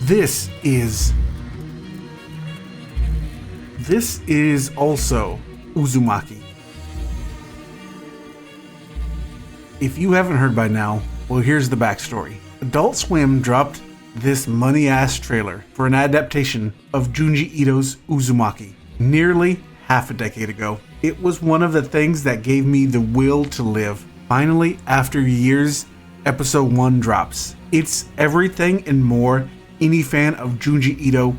This is also Uzumaki. If you haven't heard by now, well, here's the backstory. Adult Swim dropped this money-ass trailer for an adaptation of Junji Ito's Uzumaki nearly half a decade ago. It was one of the things that gave me the will to live. Finally, after years, episode 1 drops. It's everything and more any fan of Junji Ito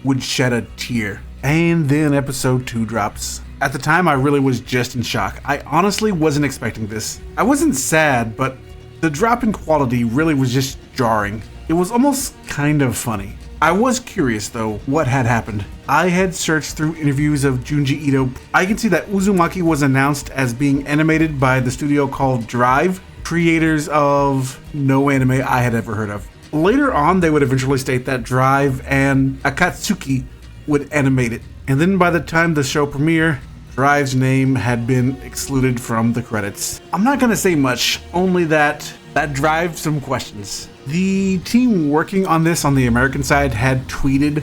would shed a tear. And then episode 2 drops. At the time, I really was just in shock. I honestly wasn't expecting this. I wasn't sad, but the drop in quality really was just jarring. It was almost kind of funny. I was curious though what had happened. I had searched through interviews of Junji Ito. I can see that Uzumaki was announced as being animated by the studio called Drive, creators of no anime I had ever heard of. Later on, they would eventually state that Drive and Akatsuki would animate it. And then by the time the show premiered, Drive's name had been excluded from the credits. I'm not gonna say much, only that drives some questions. The team working on this on the American side had tweeted,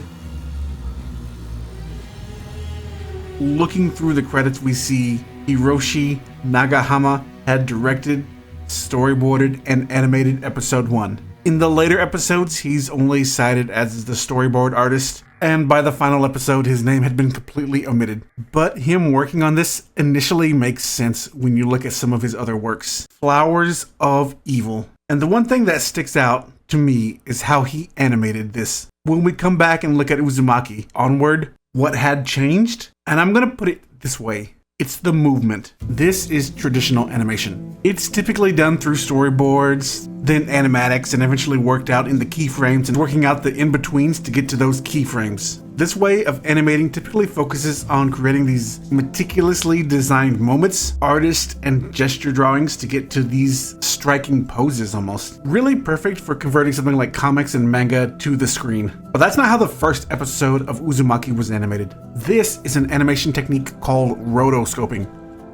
looking through the credits we see Hiroshi Nagahama had directed, storyboarded, and animated episode 1. In the later episodes, he's only cited as the storyboard artist, and by the final episode, his name had been completely omitted. But him working on this initially makes sense when you look at some of his other works. Flowers of Evil. And the one thing that sticks out to me is how he animated this. When we come back and look at Uzumaki Onward, what had changed? And I'm gonna put it this way. It's the movement. This is traditional animation. It's typically done through storyboards, then animatics, and eventually worked out in the keyframes and working out the in-betweens to get to those keyframes. This way of animating typically focuses on creating these meticulously designed moments, artist and gesture drawings to get to these striking poses almost. Really perfect for converting something like comics and manga to the screen. But that's not how the first episode of Uzumaki was animated. This is an animation technique called rotoscoping.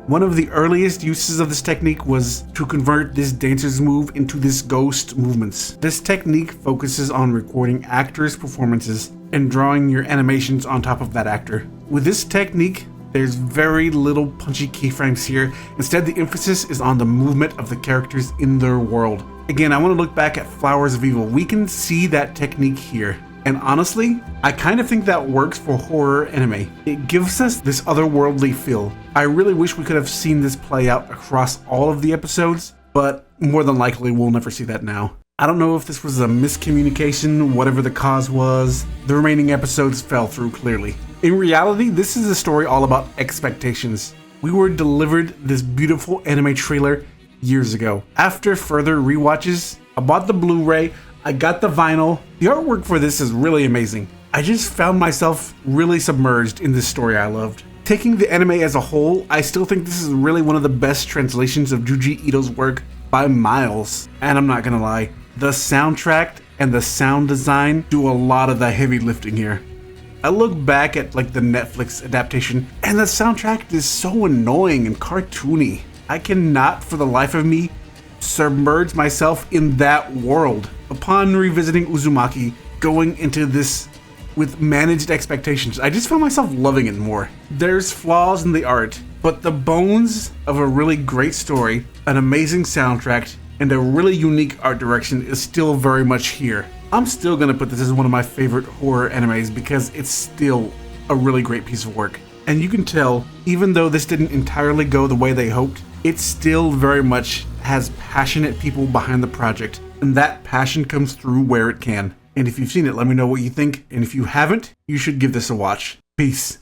One of the earliest uses of this technique was to convert this dancer's move into this ghost movements. This technique focuses on recording actors' performances and drawing your animations on top of that actor. With this technique, there's very little punchy keyframes here. Instead, the emphasis is on the movement of the characters in their world. Again, I want to look back at Flowers of Evil. We can see that technique here. And honestly, I kind of think that works for horror anime. It gives us this otherworldly feel. I really wish we could have seen this play out across all of the episodes, but more than likely we'll never see that now. I don't know if this was a miscommunication, whatever the cause was. The remaining episodes fell through clearly. In reality, this is a story all about expectations. We were delivered this beautiful anime trailer years ago. After further rewatches, I bought the Blu-ray, I got the vinyl. The artwork for this is really amazing. I just found myself really submerged in this story I loved. Taking the anime as a whole, I still think this is really one of the best translations of Junji Ito's work by miles. And I'm not gonna lie, the soundtrack and the sound design do a lot of the heavy lifting here. I look back at like the Netflix adaptation and the soundtrack is so annoying and cartoony. I cannot for the life of me submerge myself in that world. Upon revisiting Uzumaki, going into this with managed expectations, I just found myself loving it more. There's flaws in the art, but the bones of a really great story, an amazing soundtrack, and a really unique art direction is still very much here. I'm still gonna put this as one of my favorite horror animes because it's still a really great piece of work. And you can tell, even though this didn't entirely go the way they hoped, it still very much has passionate people behind the project, and that passion comes through where it can. And if you've seen it, let me know what you think, and if you haven't, you should give this a watch. Peace.